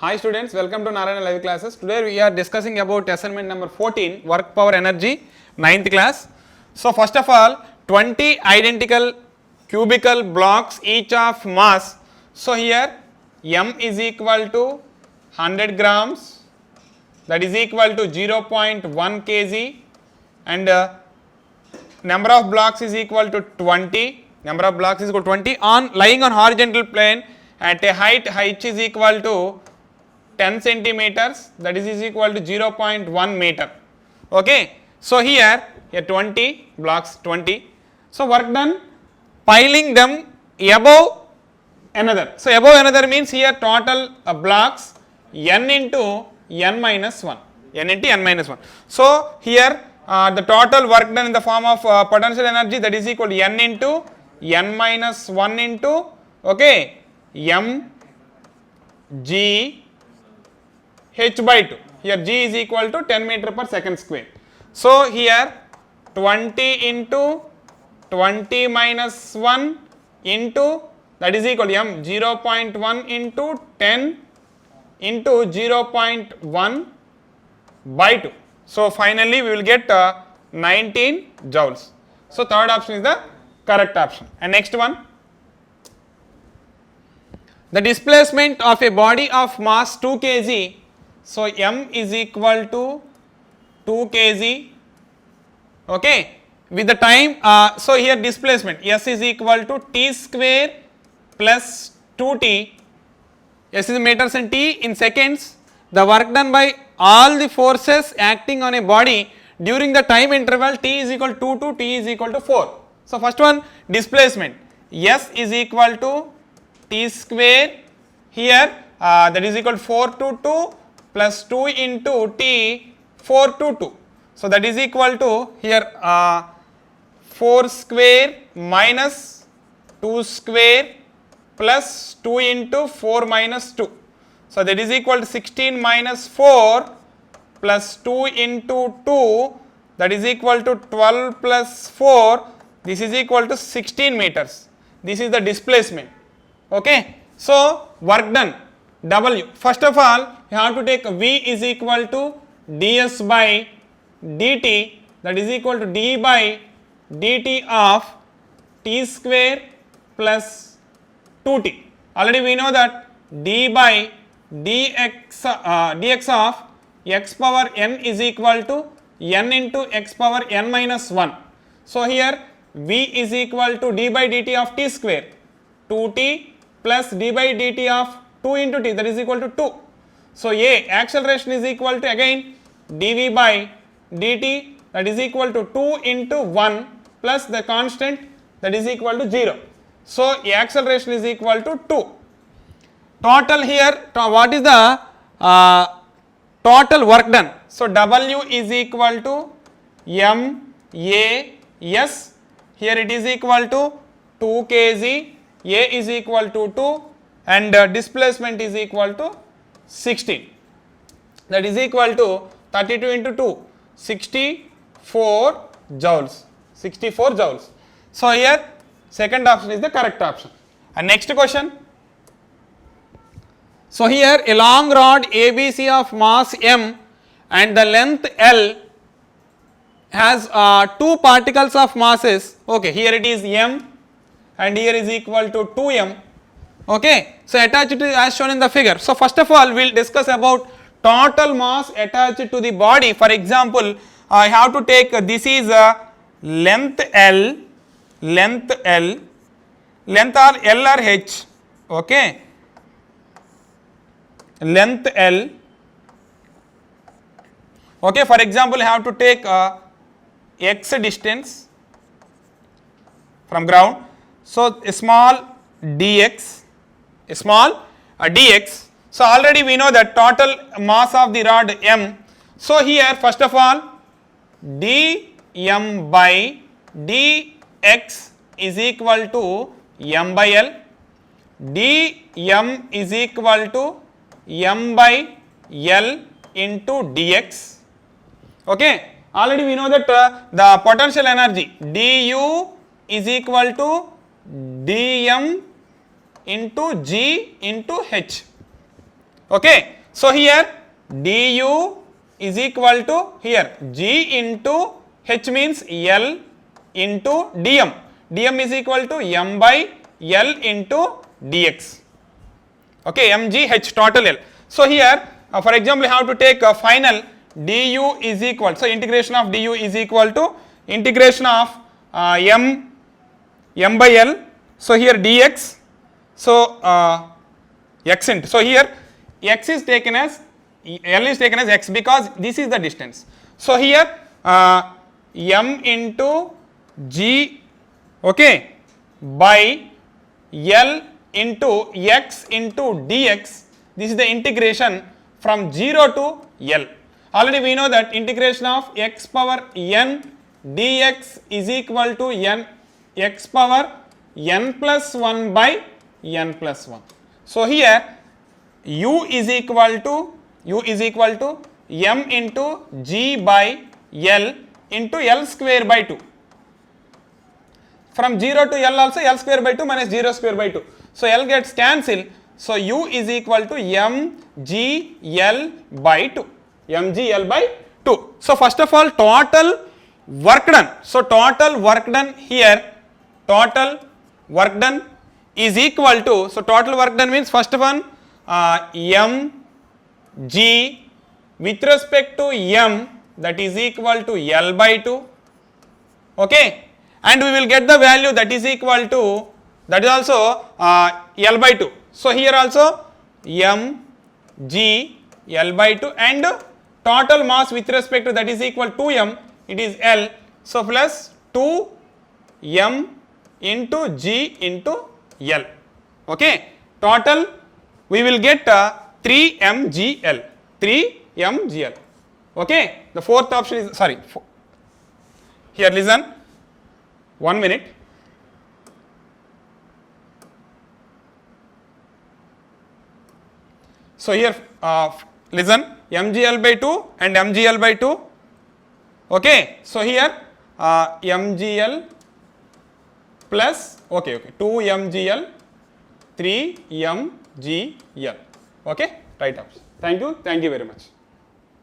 Hi students, welcome to Narayana live classes. Today we are discussing about assignment number 14, work power energy, 9th class. So first of all, 20 identical cubical blocks each of mass. So here M is equal to 100 grams, that is equal to 0.1 kg, and number of blocks is equal to 20. Number of blocks is equal to 20 on lying on horizontal plane at a height h is equal to 10 centimeters, that is equal to 0.1 meter. Okay. So here 20 blocks 20. So work done piling them above another. So above another means here total blocks n into n minus 1. N into n minus 1. So here the total work done in the form of potential energy, that is equal to n into n minus 1 into m g h by 2. Here g is equal to 10 meter per second square. So here 20 into 20 minus 1 into, that is equal to m 0.1 into 10 into 0.1 by 2. So finally we will get 19 joules. So third option is the correct option. And next one, the displacement of a body of mass 2 kg. So m is equal to 2 kg, okay, with the time, so here displacement s is equal to t square plus 2t, s is meters and t in seconds. The work done by all the forces acting on a body during the time interval t is equal to 2 to t is equal to 4. So first one, displacement s is equal to t square, here that is equal to 4 to 2 plus 2 into t 4 to 2. So that is equal to here 4 square minus 2 square plus 2 into 4 minus 2. So that is equal to 16 minus 4 plus 2 into 2, that is equal to 12 plus 4, this is equal to 16 meters. This is the displacement. Okay. So work done W. First of all, you have to take V is equal to ds by dt, that is equal to d by dt of t square plus 2t. Already we know that d by dx of x power n is equal to n into x power n minus 1. So here V is equal to d by dt of t square 2t plus d by dt of 2 into t, that is equal to 2. So A acceleration is equal to again dv by dt, that is equal to 2 into 1 plus the constant, that is equal to 0. So A acceleration is equal to 2. Total here, what is the total work done? So W is equal to m a s, here it is equal to 2 kg, A is equal to 2 and displacement is equal to 16, that is equal to 32 into 2, 64 joules, 64 joules. So here second option is the correct option. And next question. So here a long rod ABC of mass m and the length L has two particles of masses, okay, here it is m and here is equal to 2m, okay. So attached to as shown in the figure. So first of all we will discuss about total mass attached to the body. For example, I have to take this is length L, length L, length or L or H, okay, length L, okay. For example, I have to take x distance from ground. So a small dx, a small dx. So already we know that total mass of the rod m. So here first of all dm by dx is equal to m by L, dm is equal to m by L into dx, okay. Already we know that the potential energy du is equal to dm into g into h, Okay, so here du is equal to here G into H means L into dm. dm is equal to m by L into dx. Okay, mgh total L. So here for example you have to take a final du is equal, so integration of du is equal to integration of m by L, so here dx, so x into, so here x is taken as L is taken as x because this is the distance. So here m into g, okay, by L into x into dx, this is the integration from 0 to L. Already we know that integration of x power n dx is equal to n x power n plus 1 by n plus 1. So here u is equal to m into g by L into L square by 2. From 0 to L also L square by 2 minus 0 square by 2. So L gets cancelled. So u is equal to mgl by 2. mgl by 2. So first of all total work done. So total work done here, total work done is equal to, so total work done means first of all m g with respect to m, that is equal to L by 2, okay, and we will get the value that is equal to, that is also L by 2. So here also m g L by 2 and total mass with respect to that is equal to m, it is L, so plus 2 m into g into L, okay, total we will get 3 mgl, 3 mgl, okay. The fourth option is, sorry, here listen, 1 minute. So here listen, mgl by 2 and mgl by 2, okay. So here mgl plus, okay, 2 mgl 3 mgl, okay, right option. Thank you very much.